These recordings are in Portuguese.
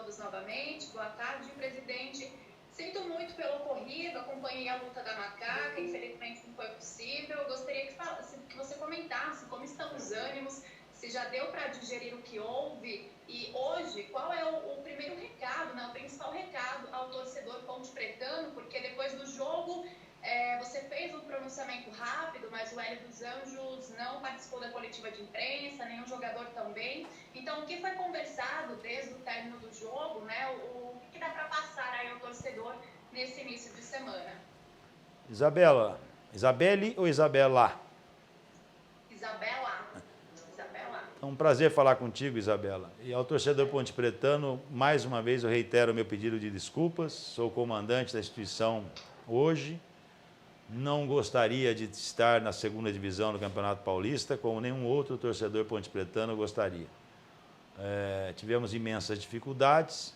todos novamente. Boa tarde, presidente. Sinto muito pelo ocorrido, acompanhei a luta da macaca, infelizmente não foi possível. Eu gostaria que você comentasse como estão os ânimos, se já deu para digerir o que houve e hoje, qual é o primeiro recado, né, o principal recado ao torcedor ponte pretano, porque depois do jogo você fez um pronunciamento rápido, mas o Hélio dos Anjos não participou da coletiva de imprensa, nenhum jogador também. Então, o que foi conversado desde o término do jogo, né? O que dá para passar aí ao torcedor nesse início de semana? Isabela, Isabelle ou Isabela? Isabela. Isabela. É um prazer falar contigo, Isabela. E ao torcedor ponte pretano, mais uma vez eu reitero o meu pedido de desculpas. Sou comandante da instituição hoje. Não gostaria de estar na segunda divisão do Campeonato Paulista, como nenhum outro torcedor ponte pretano gostaria. Tivemos imensas dificuldades.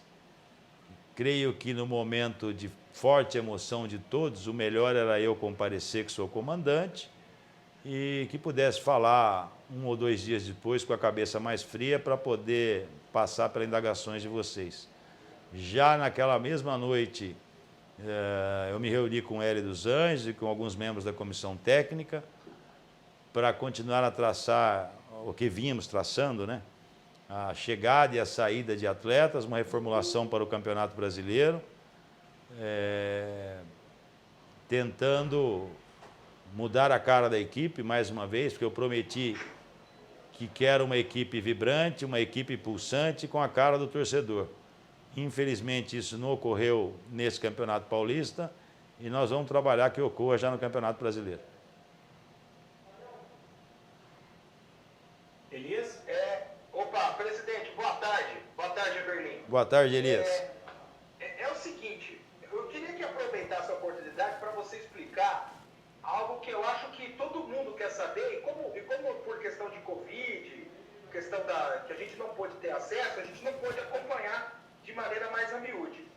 Creio que no momento de forte emoção de todos, o melhor era eu comparecer, que sou comandante, e que pudesse falar 1 ou 2 dias depois com a cabeça mais fria para poder passar pelas indagações de vocês. Já naquela mesma noite, eu me reuni com o Hélio dos Anjos e com alguns membros da comissão técnica para continuar a traçar o que vínhamos traçando, né? A chegada e a saída de atletas, uma reformulação para o Campeonato Brasileiro, tentando mudar a cara da equipe, mais uma vez, porque eu prometi que quero uma equipe vibrante, uma equipe pulsante com a cara do torcedor. Infelizmente, isso não ocorreu nesse Campeonato Paulista e nós vamos trabalhar que ocorra já no Campeonato Brasileiro. Elias? Opa, presidente, boa tarde. Boa tarde, Eberlin. Boa tarde, Elias. É o seguinte, eu queria que aproveitasse a oportunidade para você explicar algo que eu acho que todo mundo quer saber, e como por questão de Covid, questão que a gente não pôde ter acesso, a gente não pôde acompanhar de maneira mais a miúde.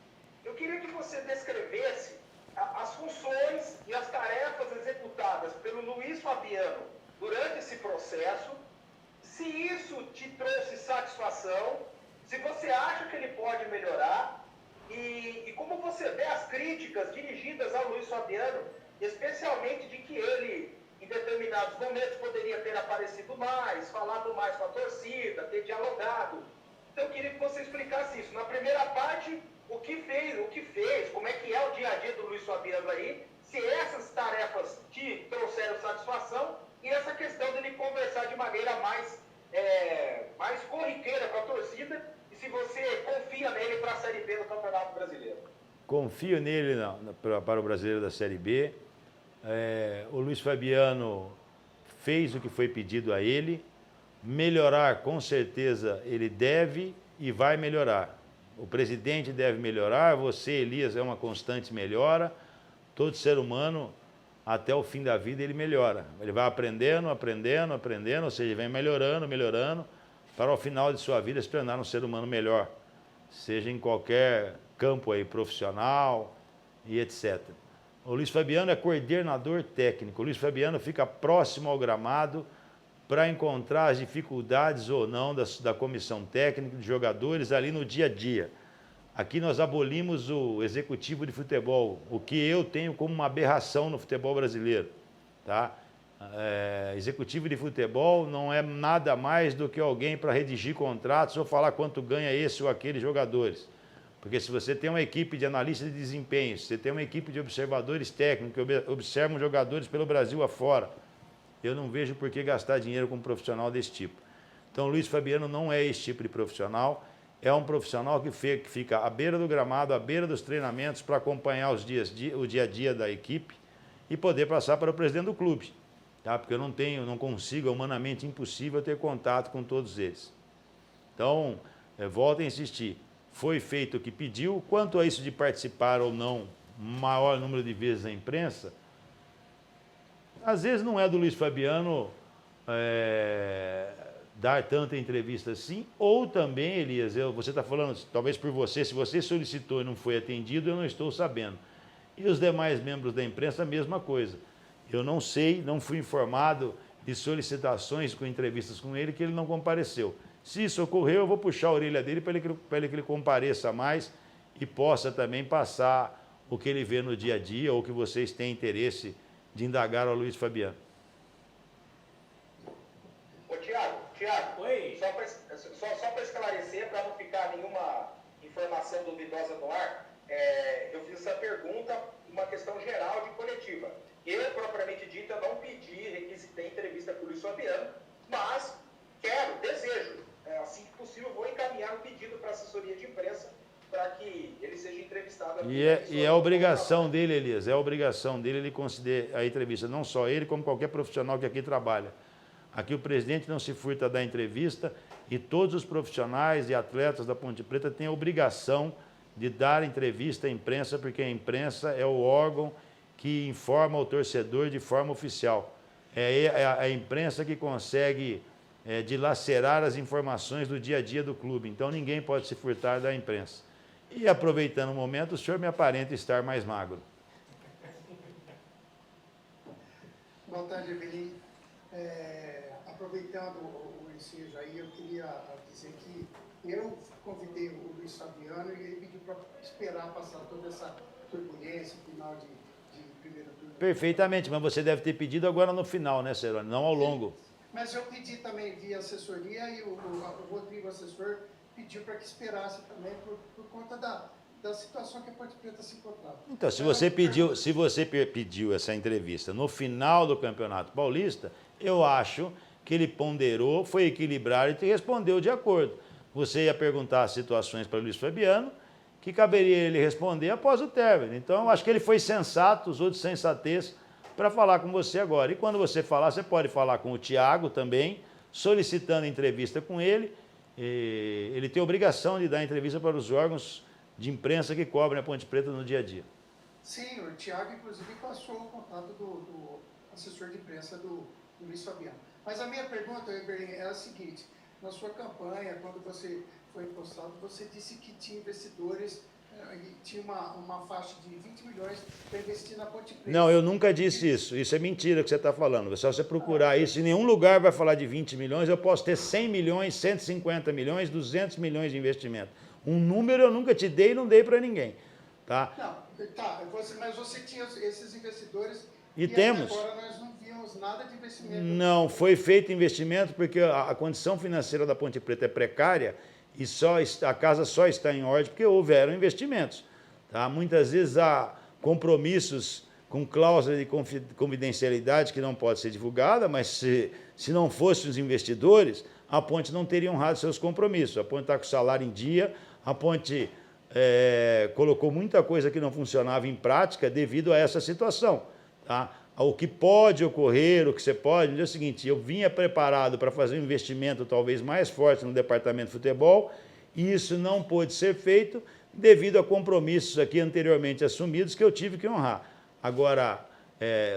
Eu queria que você descrevesse as funções e as tarefas executadas pelo Luiz Fabiano durante esse processo, se isso te trouxe satisfação, se você acha que ele pode melhorar e como você vê as críticas dirigidas ao Luiz Fabiano, especialmente de que ele, em determinados momentos, poderia ter aparecido mais, falado mais com a torcida, ter dialogado. Então, eu queria que você explicasse isso. Na primeira parte, o que fez, como é que é o dia a dia do Luiz Fabiano aí, se essas tarefas te trouxeram satisfação e essa questão dele conversar de maneira mais corriqueira com a torcida e se você confia nele para a Série B do Campeonato Brasileiro. Confio nele para o Brasileiro da Série B. O Luiz Fabiano fez o que foi pedido a ele. Melhorar, com certeza, ele deve e vai melhorar. O presidente deve melhorar, você, Elias, é uma constante melhora. Todo ser humano, até o fim da vida, ele melhora. Ele vai aprendendo, ou seja, vem melhorando, para ao final de sua vida se tornar um ser humano melhor. Seja em qualquer campo aí, profissional e etc. O Luiz Fabiano é coordenador técnico. O Luiz Fabiano fica próximo ao gramado para encontrar as dificuldades ou não da comissão técnica, de jogadores ali no dia a dia. Aqui nós abolimos o executivo de futebol, o que eu tenho como uma aberração no futebol brasileiro. Tá? Executivo de futebol não é nada mais do que alguém para redigir contratos ou falar quanto ganha esse ou aqueles jogadores. Porque se você tem uma equipe de analistas de desempenho, se você tem uma equipe de observadores técnicos que observam jogadores pelo Brasil afora, eu não vejo por que gastar dinheiro com um profissional desse tipo. Então, o Luiz Fabiano não é esse tipo de profissional, é um profissional que fica à beira do gramado, à beira dos treinamentos, para acompanhar o dia a dia da equipe e poder passar para o presidente do clube. Tá? Porque eu não consigo, é humanamente impossível ter contato com todos eles. Então, volto a insistir, foi feito o que pediu. Quanto a isso de participar ou não, maior número de vezes na imprensa, às vezes não é do Luiz Fabiano dar tanta entrevista assim, ou também, Elias, você está falando, talvez por você, se você solicitou e não foi atendido, eu não estou sabendo. E os demais membros da imprensa, a mesma coisa. Eu não sei, não fui informado de solicitações com entrevistas com ele, que ele não compareceu. Se isso ocorrer, eu vou puxar a orelha dele para ele que ele compareça mais e possa também passar o que ele vê no dia a dia ou que vocês têm interesse de indagar ao Luiz Fabiano. Ô, Tiago, Oi. só para esclarecer, para não ficar nenhuma informação duvidosa no ar, eu fiz essa pergunta, uma questão geral de coletiva. Eu, propriamente dito, eu não pedi, requisitei entrevista com o Luiz Fabiano, mas desejo, assim que possível, vou encaminhar um pedido para a assessoria de imprensa para que ele seja entrevistado aqui. E é a obrigação dele, Elias, é a obrigação dele ele conceder a entrevista, não só ele, como qualquer profissional que aqui trabalha. Aqui o presidente não se furta a dar entrevista e todos os profissionais e atletas da Ponte Preta têm a obrigação de dar entrevista à imprensa, porque a imprensa é o órgão que informa o torcedor de forma oficial. É a imprensa que consegue dilacerar as informações do dia a dia do clube. Então ninguém pode se furtar da imprensa. E aproveitando o momento, o senhor me aparenta estar mais magro. Boa tarde, Evelyn. Aproveitando o ensejo aí, eu queria dizer que eu convidei o Luiz Fabiano e ele pediu para esperar passar toda essa turbulência, final de primeiro turno. Perfeitamente, mas você deve ter pedido agora no final, né, Cerone? Não ao longo. Mas eu pedi também via assessoria e o Rodrigo, assessor, pediu para que esperasse também por conta da situação que a Ponte Preta se encontrava. Então, se você pediu essa entrevista no final do Campeonato Paulista, eu acho que ele ponderou, foi equilibrado e te respondeu de acordo. Você ia perguntar as situações para o Luiz Fabiano, que caberia ele responder após o término. Então, eu acho que ele foi sensato, usou de sensatez para falar com você agora. E quando você falar, você pode falar com o Tiago também, solicitando entrevista com ele. Ele tem obrigação de dar entrevista para os órgãos de imprensa que cobrem a Ponte Preta no dia a dia. Sim, o Tiago, inclusive, passou o contato do assessor de imprensa do Luiz Fabiano. Mas a minha pergunta, Eberlin, é a seguinte: na sua campanha, quando você foi postado, você disse que tinha investidores e tinha uma faixa de 20 milhões para investir na Ponte Preta. Não, eu nunca disse isso. Isso é mentira que você está falando. Se você procurar isso, em nenhum lugar vai falar de 20 milhões. Eu posso ter 100 milhões, 150 milhões, 200 milhões de investimento. Um número eu nunca te dei e não dei para ninguém. Tá? Não, tá, mas você tinha esses investidores e temos. Agora nós não vimos nada de investimento. Não, foi feito investimento porque a condição financeira da Ponte Preta é precária e a casa só está em ordem porque houveram investimentos. Tá? Muitas vezes há compromissos com cláusula de confidencialidade que não pode ser divulgada, mas se não fossem os investidores, a Ponte não teria honrado seus compromissos. A Ponte está com o salário em dia, a Ponte colocou muita coisa que não funcionava em prática devido a essa situação. Tá? O que pode ocorrer, o que você pode, é o seguinte: eu vinha preparado para fazer um investimento talvez mais forte no departamento de futebol, e isso não pôde ser feito devido a compromissos aqui anteriormente assumidos que eu tive que honrar. Agora,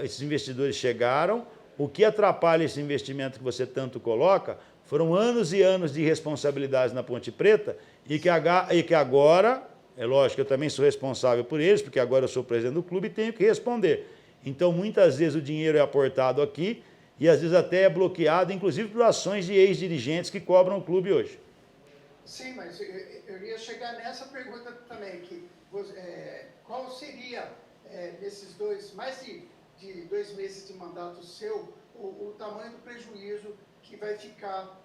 esses investidores chegaram, o que atrapalha esse investimento que você tanto coloca foram anos e anos de irresponsabilidades na Ponte Preta e que agora, é lógico, eu também sou responsável por eles, porque agora eu sou presidente do clube e tenho que responder. Então, muitas vezes o dinheiro é aportado aqui e às vezes até é bloqueado, inclusive por ações de ex-dirigentes que cobram o clube hoje. Sim, mas eu ia chegar nessa pergunta também, que qual seria, nesses mais de 2 meses de mandato seu, o tamanho do prejuízo que vai ficar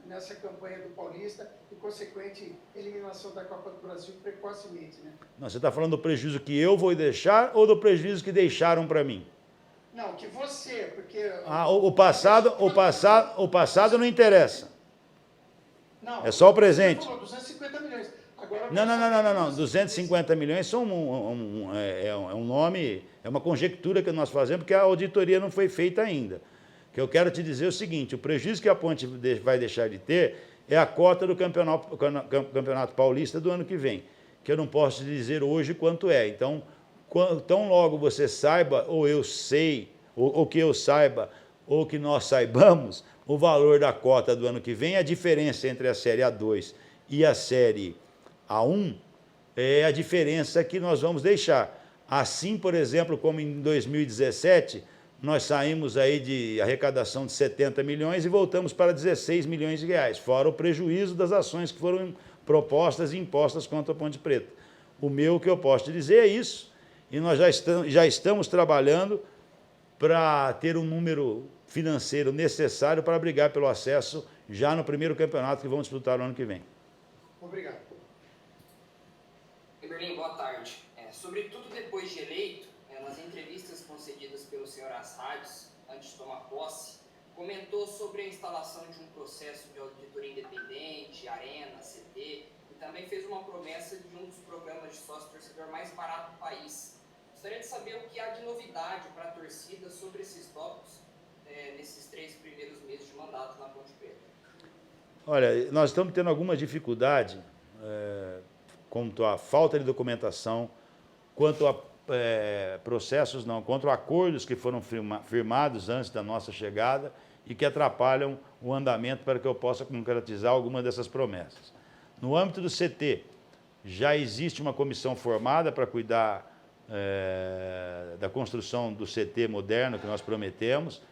nessa campanha do Paulista e consequente eliminação da Copa do Brasil precocemente, né? Não, você está falando do prejuízo que eu vou deixar ou do prejuízo que deixaram para mim? Não, que você, porque... O passado não interessa. Não, é só o presente. Você falou 250 milhões. Agora não. 250 milhões são um nome, é uma conjectura que nós fazemos, porque a auditoria não foi feita ainda. Que eu quero te dizer é o seguinte: o prejuízo que a Ponte vai deixar de ter é a cota do Campeonato Paulista do ano que vem, que eu não posso te dizer hoje quanto é. Então, tão logo você saiba, ou eu sei, ou que eu saiba, ou que nós saibamos, o valor da cota do ano que vem, a diferença entre a Série A2 e a Série A1 é a diferença que nós vamos deixar. Assim, por exemplo, como em 2017... nós saímos aí de arrecadação de 70 milhões e voltamos para 16 milhões de reais, fora o prejuízo das ações que foram propostas e impostas contra a Ponte Preta. O meu, que eu posso te dizer, é isso, e nós já estamos trabalhando para ter um número financeiro necessário para brigar pelo acesso já no primeiro campeonato que vamos disputar no ano que vem. Obrigado. Eberlin, boa tarde. Sobretudo depois de eleito, nas entrevistas concedidas pelo senhor às rádios, antes de tomar posse, comentou sobre a instalação de um processo de auditoria independente, Arena, CT, e também fez uma promessa de um dos programas de sócio-torcedor mais barato do país. Gostaria de saber o que há de novidade para a torcida sobre esses tópicos nesses 3 primeiros meses de mandato na Ponte Preta. Olha, nós estamos tendo alguma dificuldade quanto à falta de documentação, quanto a processos, não, quanto a acordos que foram firmados antes da nossa chegada e que atrapalham o andamento para que eu possa concretizar alguma dessas promessas. No âmbito do CT, já existe uma comissão formada para cuidar da construção do CT moderno que nós prometemos,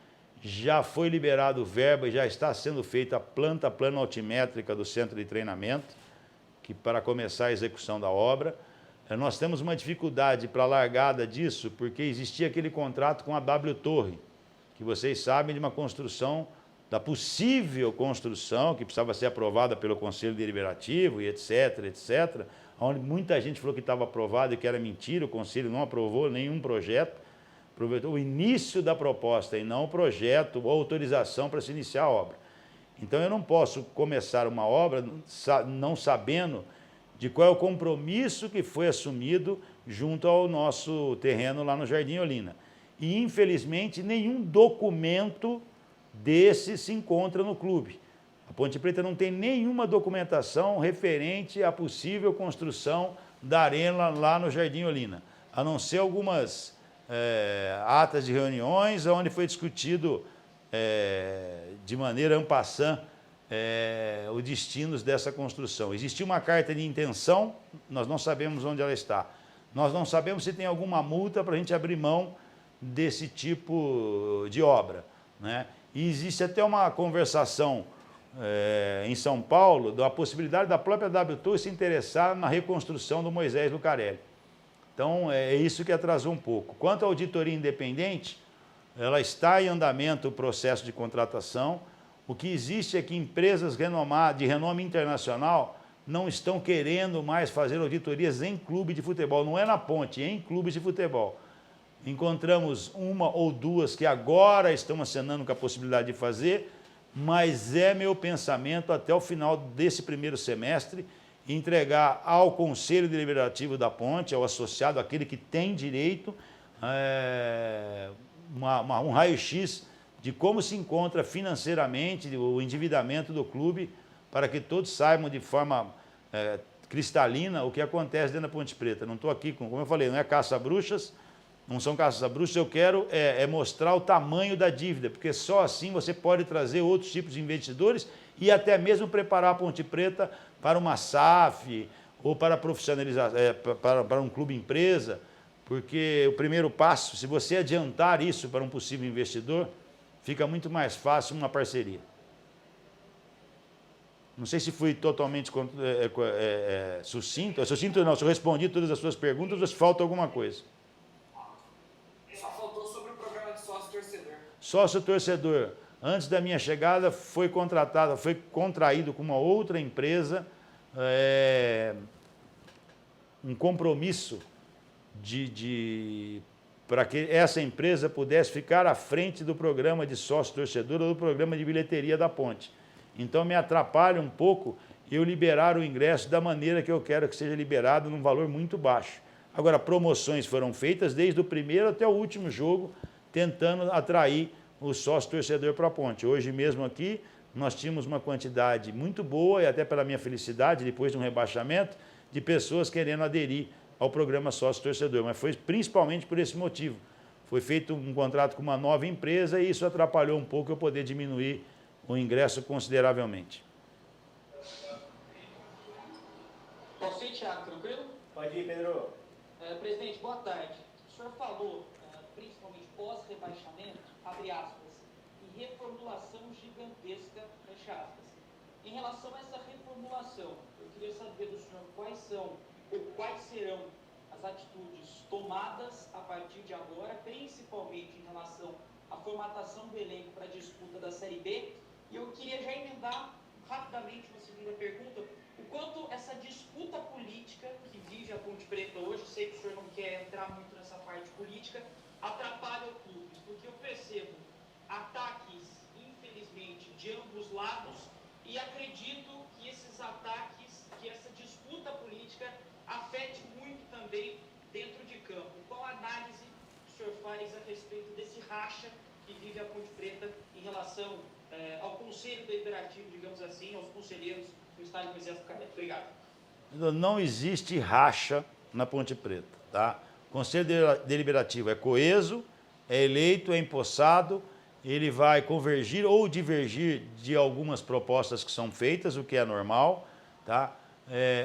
já foi liberado verba e já está sendo feita a planta plano altimétrica do centro de treinamento, que para começar a execução da obra. Nós temos uma dificuldade para a largada disso, porque existia aquele contrato com a W Torre, que vocês sabem de uma construção, da possível construção, que precisava ser aprovada pelo Conselho Deliberativo e etc., etc., onde muita gente falou que estava aprovado e que era mentira, o Conselho não aprovou nenhum projeto, aproveitou o início da proposta e não o projeto ou autorização para se iniciar a obra. Então, eu não posso começar uma obra não sabendo de qual é o compromisso que foi assumido junto ao nosso terreno lá no Jardim Olina. E, infelizmente, nenhum documento desse se encontra no clube. A Ponte Preta não tem nenhuma documentação referente à possível construção da arena lá no Jardim Olina, a não ser algumas atas de reuniões onde foi discutido de maneira en passant os destinos dessa construção. Existia uma carta de intenção, nós não sabemos onde ela está. Nós não sabemos se tem alguma multa para a gente abrir mão desse tipo de obra, né? E existe até uma conversação em São Paulo da possibilidade da própria W Torre se interessar na reconstrução do Moisés Lucarelli. Então, é isso que atrasou um pouco. Quanto à auditoria independente, ela está em andamento o processo de contratação. O que existe é que empresas renomadas, de renome internacional, não estão querendo mais fazer auditorias em clube de futebol. Não é na Ponte, é em clubes de futebol. Encontramos uma ou duas que agora estão acenando com a possibilidade de fazer, mas é meu pensamento até o final desse primeiro semestre entregar ao Conselho Deliberativo da Ponte, ao associado, aquele que tem direito, um raio-x de como se encontra financeiramente o endividamento do clube, para que todos saibam de forma cristalina o que acontece dentro da Ponte Preta. Não estou aqui, como eu falei, não é caça-bruxas, não são caça-bruxas, eu quero mostrar o tamanho da dívida, porque só assim você pode trazer outros tipos de investidores e até mesmo preparar a Ponte Preta para uma SAF ou para profissionalizar, para um clube empresa, porque o primeiro passo, se você adiantar isso para um possível investidor, fica muito mais fácil uma parceria. Não sei se fui totalmente sucinto. Sucinto não, se eu respondi todas as suas perguntas ou se falta alguma coisa. Só faltou sobre o programa de sócio-torcedor. Sócio-torcedor. Antes da minha chegada, foi contraído com uma outra empresa um compromisso para que essa empresa pudesse ficar à frente do programa de sócio-torcedor ou do programa de bilheteria da Ponte. Então, me atrapalha um pouco eu liberar o ingresso da maneira que eu quero que seja liberado, num valor muito baixo. Agora, promoções foram feitas desde o primeiro até o último jogo, tentando atrair o sócio-torcedor para a Ponte. Hoje mesmo aqui, nós tínhamos uma quantidade muito boa, e até pela minha felicidade, depois de um rebaixamento, de pessoas querendo aderir ao programa sócio-torcedor, mas foi principalmente por esse motivo. Foi feito um contrato com uma nova empresa e isso atrapalhou um pouco eu poder diminuir o ingresso consideravelmente. Posso ir, Thiago, tranquilo? Pode ir, Pedro. Presidente, boa tarde. O senhor falou principalmente pós-rebaixamento, abre aspas, e reformulação gigantesca, fecha aspas. Em relação a essa reformulação, eu queria saber do senhor quais são ou quais serão as atitudes tomadas a partir de agora, principalmente em relação à formatação do elenco para a disputa da Série B. E eu queria já emendar rapidamente uma segunda pergunta, o quanto essa disputa política que vive a Ponte Preta hoje, sei que o senhor não quer entrar muito nessa parte política, atrapalha o clube, porque eu percebo ataques, infelizmente, de ambos lados, e acredito que esses ataques, que essa disputa política afete muito também dentro de campo. Qual a análise que o senhor faz a respeito desse racha que vive a Ponte Preta em relação ao Conselho Deliberativo, digamos assim, aos conselheiros do Estádio Moisés Carneiro? Obrigado. Não existe racha na Ponte Preta, tá? O Conselho Deliberativo é coeso, é eleito, é empossado, ele vai convergir ou divergir de algumas propostas que são feitas, o que é normal, tá?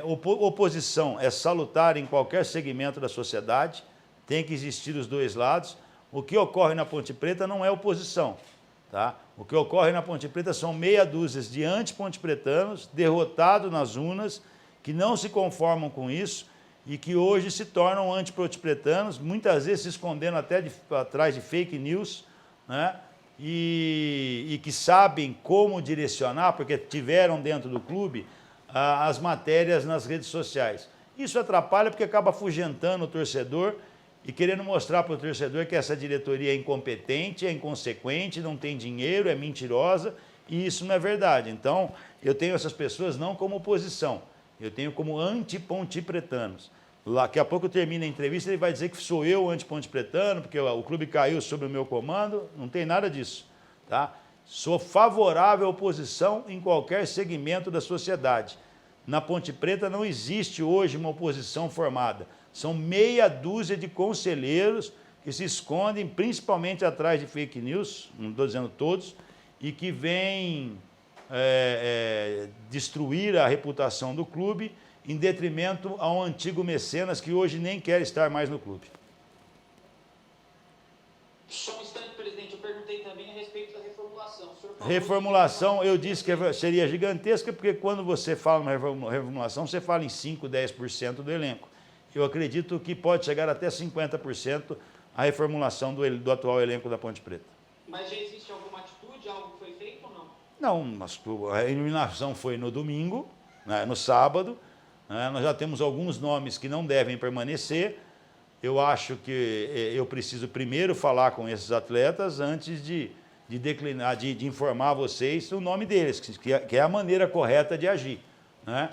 Oposição é salutar em qualquer segmento da sociedade, tem que existir os dois lados. O que ocorre na Ponte Preta não é oposição, tá? O que ocorre na Ponte Preta são meia dúzia de anti-pontepretanos derrotados nas urnas, que não se conformam com isso e que hoje se tornam anti-pontepretanos, muitas vezes se escondendo até atrás de fake news, né? E que sabem como direcionar, porque tiveram dentro do clube as matérias nas redes sociais. Isso atrapalha porque acaba afugentando o torcedor e querendo mostrar para o torcedor que essa diretoria é incompetente, é inconsequente, não tem dinheiro, é mentirosa, e isso não é verdade. Então, eu tenho essas pessoas não como oposição, eu tenho como anti-pontepretanos. Daqui a pouco termina a entrevista, ele vai dizer que sou eu anti-pontepretano, porque o clube caiu sob o meu comando, não tem nada disso, tá? Sou favorável à oposição em qualquer segmento da sociedade. Na Ponte Preta não existe hoje uma oposição formada. São meia dúzia de conselheiros que se escondem principalmente atrás de fake news, não estou dizendo todos, e que vêm destruir a reputação do clube em detrimento a um antigo mecenas que hoje nem quer estar mais no clube. Só um instante, presidente, eu perguntei também a respeito da reformulação. Reformulação, eu disse que seria gigantesca, porque quando você fala uma reformulação, você fala em 5%, 10% do elenco. Eu acredito que pode chegar até 50% a reformulação do atual elenco da Ponte Preta. Mas já existe alguma atitude, algo que foi feito ou não? Não, mas a eliminação foi no domingo, né, no sábado. Nós já temos alguns nomes que não devem permanecer. Eu acho que eu preciso primeiro falar com esses atletas antes de declinar, de informar vocês o nome deles, que é a maneira correta de agir, né?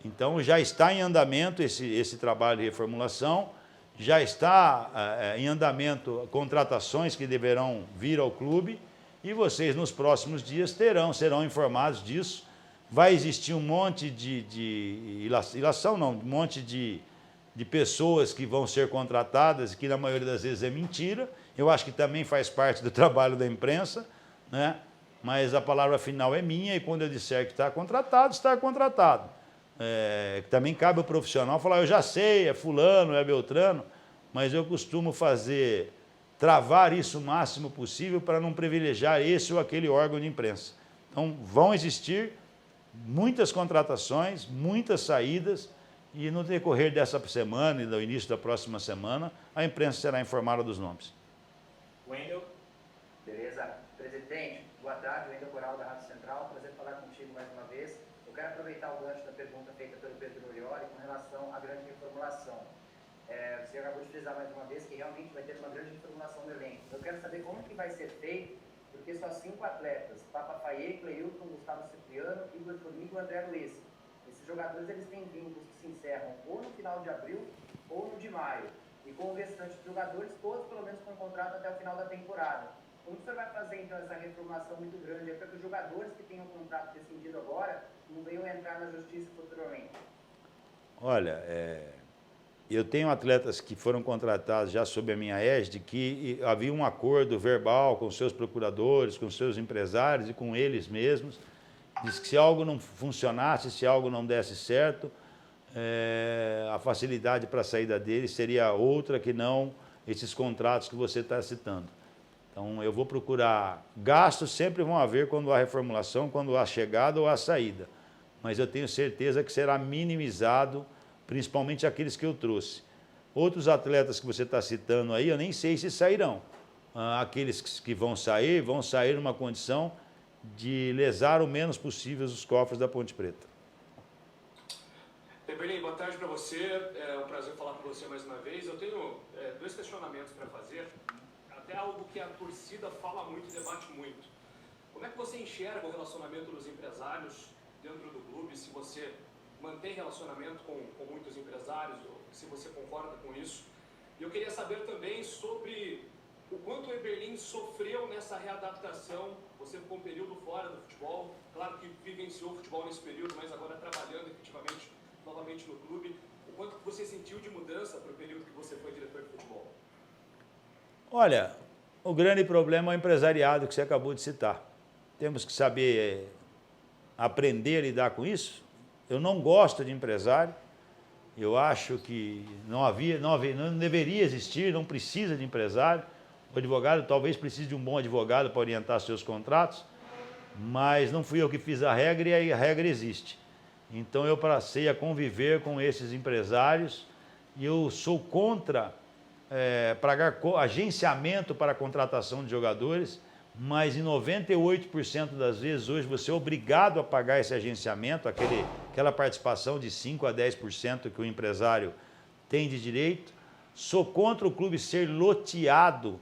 Então, já está em andamento esse trabalho de reformulação, já está em andamento contratações que deverão vir ao clube e vocês, nos próximos dias, serão informados disso. Vai existir um monte um monte de pessoas que vão ser contratadas e que, na maioria das vezes, é mentira. Eu acho que também faz parte do trabalho da imprensa, né? Mas a palavra final é minha e quando eu disser que está contratado, está contratado. Também cabe ao profissional falar, eu já sei, é fulano, é beltrano, mas eu costumo travar isso o máximo possível para não privilegiar esse ou aquele órgão de imprensa. Então, vão existir muitas contratações, muitas saídas, e no decorrer dessa semana e do início da próxima semana, a imprensa será informada dos nomes. Wendel. Beleza. Presidente, boa tarde, Wendel Coral da Rádio Central, prazer falar contigo mais uma vez. Eu quero aproveitar o gancho da pergunta feita pelo Pedro Orioli com relação à grande reformulação. Você acabou de frisar mais uma vez que realmente vai ter uma grande reformulação do elenco. Eu quero saber como que vai ser feito, porque só 5 atletas, Papa Faye, Cleilton, Gustavo Cipriano, Igor Formiga e André Luiz. Esses jogadores eles têm vínculos que se encerram ou no final de abril ou no de maio. E com o restante dos jogadores, todos pelo menos com contrato até o final da temporada. Como o senhor vai fazer então essa reformulação muito grande? É para que os jogadores que tenham contrato rescindido agora não venham entrar na justiça futuramente? Olha, eu tenho atletas que foram contratados já sob a minha égide, que havia um acordo verbal com seus procuradores, com seus empresários e com eles mesmos. Diz que se algo não funcionasse, se algo não desse certo, a facilidade para a saída deles seria outra que não esses contratos que você está citando. Então, eu vou procurar. Gastos sempre vão haver quando há reformulação, quando há chegada ou há saída. Mas eu tenho certeza que será minimizado, principalmente aqueles que eu trouxe. Outros atletas que você está citando aí, eu nem sei se sairão. Aqueles que vão sair numa condição de lesar o menos possível os cofres da Ponte Preta. Eberlin, boa tarde para você. É um prazer falar com você mais uma vez. Eu tenho 2 questionamentos para fazer. Até algo que a torcida fala muito e debate muito. Como é que você enxerga o relacionamento dos empresários dentro do clube? Se você mantém relacionamento com muitos empresários, ou se você concorda com isso. E eu queria saber também sobre o quanto o Eberlin sofreu nessa readaptação. Você ficou um período fora do futebol, claro que vivenciou o futebol nesse período, mas agora trabalhando efetivamente novamente no clube. O quanto você sentiu de mudança para o período que você foi diretor de futebol? Olha, o grande problema é o empresariado que você acabou de citar. Temos que saber aprender a lidar com isso. Eu não gosto de empresário. Eu acho que não deveria existir, não precisa de empresário. O advogado talvez precise de um bom advogado para orientar seus contratos, mas não fui eu que fiz a regra e a regra existe. Então eu passei a conviver com esses empresários e eu sou contra pagar agenciamento para a contratação de jogadores, mas em 98% das vezes hoje você é obrigado a pagar esse agenciamento, aquela participação de 5% a 10% que o empresário tem de direito. Sou contra o clube ser loteado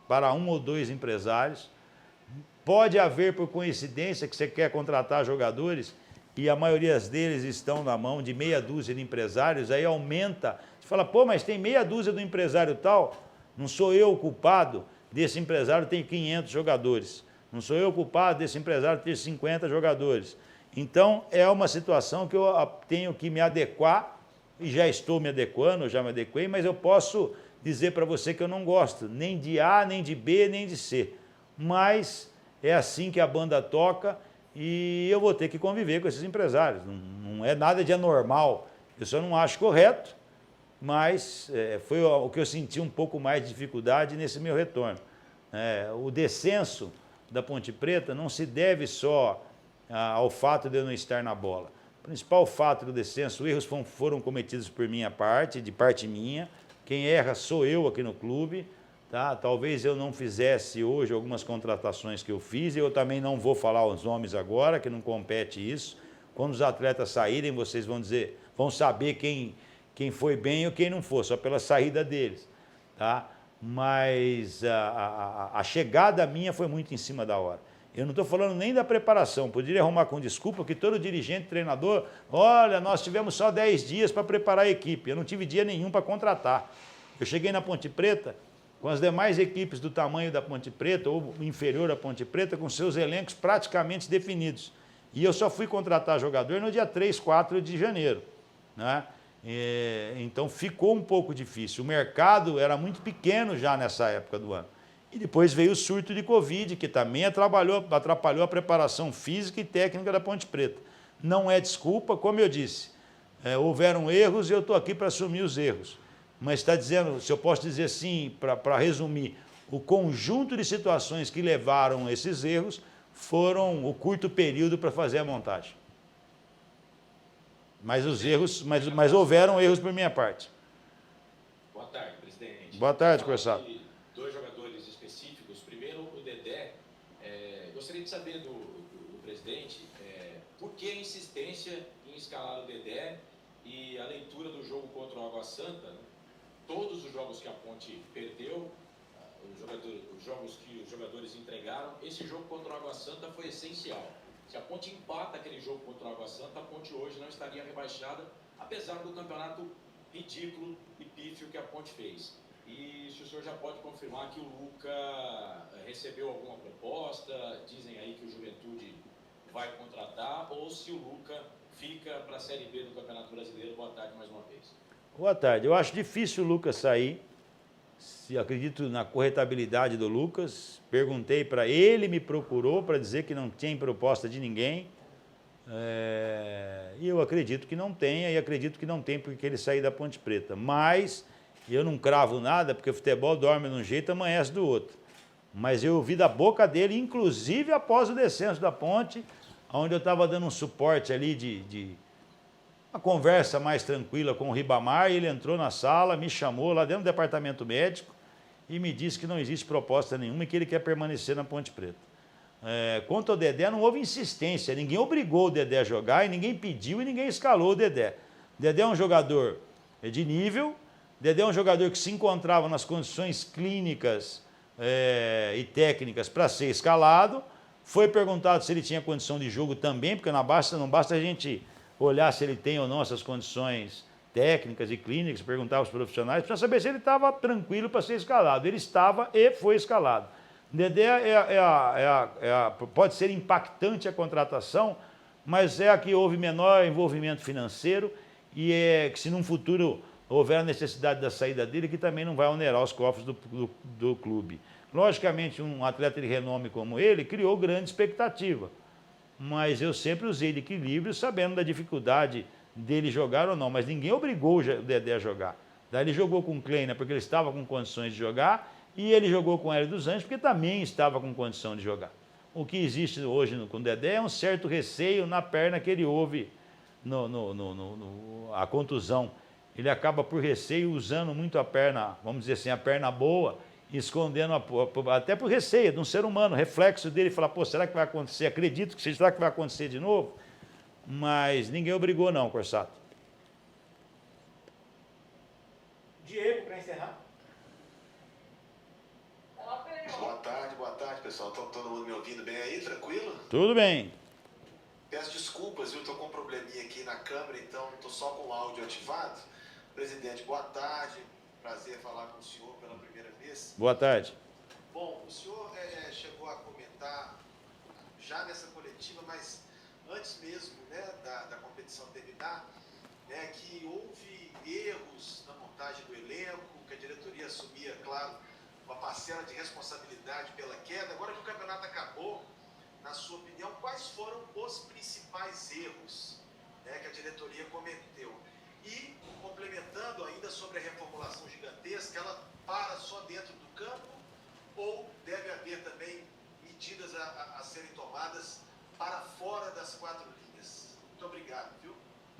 para 1 ou 2 empresários. Pode haver, por coincidência, que você quer contratar jogadores e a maioria deles estão na mão de meia dúzia de empresários, aí aumenta. Você fala, pô, mas tem meia dúzia do empresário tal, não sou eu o culpado desse empresário ter 500 jogadores, não sou eu o culpado desse empresário ter 50 jogadores. Então, é uma situação que eu tenho que me adequar, e já estou me adequando, já me adequei, mas eu posso dizer para você que eu não gosto nem de A, nem de B, nem de C. Mas é assim que a banda toca e eu vou ter que conviver com esses empresários. Não é nada de anormal, eu só não acho correto, mas foi o que eu senti um pouco mais de dificuldade nesse meu retorno. O descenso da Ponte Preta não se deve só ao fato de eu não estar na bola. O principal fato do descenso, erros foram cometidos por minha parte, de parte minha. Quem erra sou eu aqui no clube. Tá? Talvez eu não fizesse hoje algumas contratações que eu fiz, e eu também não vou falar os nomes agora, que não compete isso. Quando os atletas saírem, vocês vão saber quem foi bem ou quem não foi, só pela saída deles. Tá? Mas a chegada minha foi muito em cima da hora. Eu não estou falando nem da preparação, poderia arrumar com desculpa que todo dirigente, treinador, olha, nós tivemos só 10 dias para preparar a equipe, eu não tive dia nenhum para contratar. Eu cheguei na Ponte Preta com as demais equipes do tamanho da Ponte Preta, ou inferior à Ponte Preta, com seus elencos praticamente definidos. E eu só fui contratar jogador no dia 3, 4 de janeiro. Né? Então ficou um pouco difícil. O mercado era muito pequeno já nessa época do ano. E depois veio o surto de Covid, que também atrapalhou a preparação física e técnica da Ponte Preta. Não é desculpa, como eu disse, houveram erros e eu estou aqui para assumir os erros. Mas está dizendo, se eu posso dizer assim, para resumir, o conjunto de situações que levaram a esses erros foram o curto período para fazer a montagem. Mas os erros, mas houveram erros por minha parte. Boa tarde, presidente. Boa tarde, Corsado. 2 jogadores específicos. Primeiro, o Dedé. Gostaria de saber do presidente por que a insistência em escalar o Dedé e a leitura do jogo contra o Água Santa, né? Todos os jogos que a Ponte perdeu, os jogos que os jogadores entregaram, esse jogo contra o Água Santa foi essencial. Se a Ponte empata aquele jogo contra o Água Santa, a Ponte hoje não estaria rebaixada, apesar do campeonato ridículo e pífio que a Ponte fez. E se o senhor já pode confirmar que o Luca recebeu alguma proposta, dizem aí que o Juventude vai contratar, ou se o Luca fica para a Série B do Campeonato Brasileiro. Boa tarde mais uma vez. Boa tarde. Eu acho difícil o Lucas sair. Acredito na corretabilidade do Lucas. Perguntei para ele, me procurou para dizer que não tem proposta de ninguém. E eu acredito que não tenha, e acredito que não tem porque ele sair da Ponte Preta. Mas E eu não cravo nada, porque o futebol dorme de um jeito e amanhece do outro. Mas eu ouvi da boca dele, inclusive após o descenso da ponte, onde eu estava dando um suporte ali de uma conversa mais tranquila com o Ribamar, e ele entrou na sala, me chamou lá dentro do departamento médico e me disse que não existe proposta nenhuma e que ele quer permanecer na Ponte Preta. Quanto ao Dedé, não houve insistência, ninguém obrigou o Dedé a jogar, e ninguém pediu e ninguém escalou o Dedé. Dedé é um jogador de nível, Dedé é um jogador que se encontrava nas condições clínicas e técnicas para ser escalado. Foi perguntado se ele tinha condição de jogo também, porque não basta a gente olhar se ele tem ou não essas condições técnicas e clínicas, perguntar aos profissionais, para saber se ele estava tranquilo para ser escalado. Ele estava e foi escalado. Dedé pode ser impactante a contratação, mas é a que houve menor envolvimento financeiro, e é que se num futuro houver a necessidade da saída dele, que também não vai onerar os cofres do clube. Logicamente, um atleta de renome como ele criou grande expectativa, mas eu sempre usei de equilíbrio, sabendo da dificuldade dele jogar ou não, mas ninguém obrigou o Dedé a jogar. Daí ele jogou com o Kleina porque ele estava com condições de jogar, e ele jogou com o Hélio dos Anjos porque também estava com condição de jogar. O que existe hoje com o Dedé é um certo receio na perna que ele houve, a contusão. Ele acaba por receio usando muito a perna, vamos dizer assim, a perna boa, escondendo, até por receio de um ser humano, reflexo dele, falar, pô, será que vai acontecer? Acredito que será que vai acontecer de novo? Mas ninguém obrigou não, Corsato. Diego, para encerrar. Boa tarde, pessoal. Está todo mundo me ouvindo bem aí? Tranquilo? Tudo bem. Peço desculpas, viu? Estou com um probleminha aqui na câmera, então estou só com o áudio ativado. Presidente, boa tarde. Prazer falar com o senhor pela primeira vez. Boa tarde. Bom, o senhor chegou a comentar já nessa coletiva, mas antes mesmo, né, da competição terminar, né, que houve erros na montagem do elenco, que a diretoria assumia, claro, uma parcela de responsabilidade pela queda. Agora que o campeonato acabou, na sua opinião, quais foram os principais erros, né, que a diretoria cometeu? E, complementando ainda sobre a reformulação gigantesca, ela para só dentro do campo ou deve haver também medidas a serem tomadas para fora das 4 linhas? Muito obrigado, viu?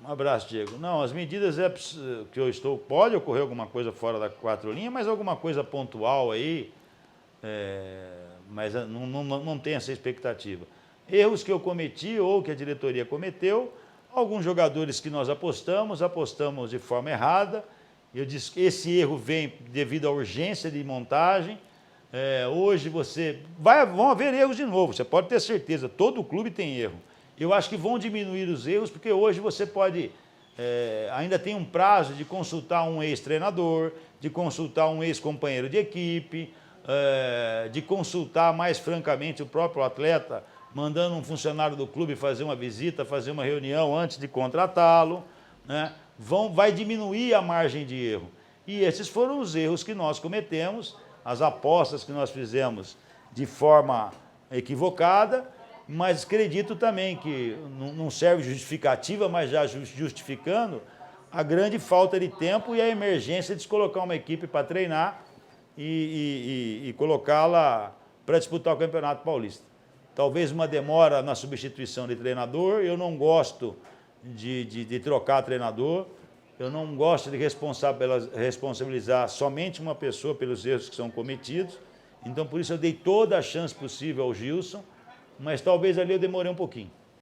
Um abraço, Diego. Não, as medidas que eu estou... Pode ocorrer alguma coisa fora das 4 linhas, mas alguma coisa pontual aí, mas não tem essa expectativa. Erros que eu cometi ou que a diretoria cometeu, alguns jogadores que nós apostamos de forma errada. Eu disse que esse erro vem devido à urgência de montagem. Hoje vão haver erros de novo, você pode ter certeza, todo clube tem erro. Eu acho que vão diminuir os erros, porque hoje você pode, ainda tem um prazo de consultar um ex-treinador, de consultar um ex-companheiro de equipe, de consultar mais francamente o próprio atleta, mandando um funcionário do clube fazer uma visita, fazer uma reunião antes de contratá-lo, né? Vai diminuir a margem de erro. E esses foram os erros que nós cometemos, as apostas que nós fizemos de forma equivocada, mas acredito também que não serve justificativa, mas já justificando a grande falta de tempo e a emergência de se colocar uma equipe para treinar e colocá-la para disputar o Campeonato Paulista. Talvez uma demora na substituição de treinador, eu não gosto de trocar treinador, eu não gosto de responsabilizar somente uma pessoa pelos erros que são cometidos, então por isso eu dei toda a chance possível ao Gilson, mas talvez ali eu demorei um pouquinho.